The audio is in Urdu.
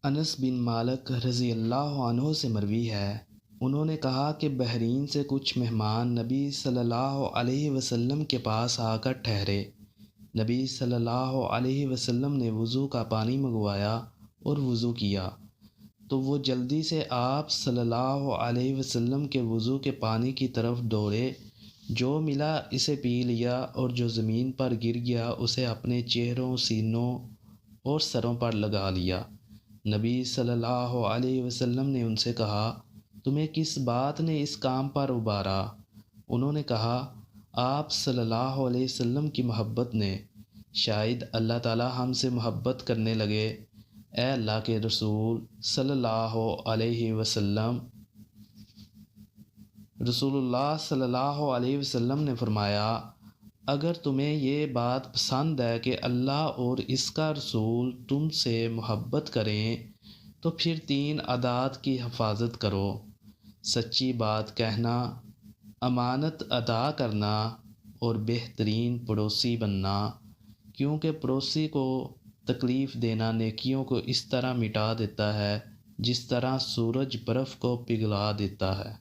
انس بن مالک رضی اللہ عنہ سے مروی ہے، انہوں نے کہا کہ بحرین سے کچھ مہمان نبی صلی اللہ علیہ وسلم کے پاس آ کر ٹھہرے۔ نبی صلی اللہ علیہ وسلم نے وضو کا پانی منگوایا اور وضو کیا، تو وہ جلدی سے آپ صلی اللہ علیہ وسلم کے وضو کے پانی کی طرف دوڑے، جو ملا اسے پی لیا اور جو زمین پر گر گیا اسے اپنے چہروں، سینوں اور سروں پر لگا لیا۔ نبی صلی اللہ علیہ وسلم نے ان سے کہا، تمہیں کس بات نے اس کام پر ابھارا؟ انہوں نے کہا، آپ صلی اللہ علیہ وسلم کی محبت نے۔ شاید اللہ تعالی ہم سے محبت کرنے لگے۔ اے اللہ کے رسول صلی اللہ علیہ وسلم۔ رسول اللہ صلی اللہ علیہ وسلم نے فرمایا، اگر تمہیں یہ بات پسند ہے کہ اللہ اور اس کا رسول تم سے محبت کریں تو پھر 3 عادات کی حفاظت کرو: سچی بات کہنا، امانت ادا کرنا اور بہترین پڑوسی بننا، کیونکہ پڑوسی کو تکلیف دینا نیکیوں کو اس طرح مٹا دیتا ہے جس طرح سورج برف کو پگھلا دیتا ہے۔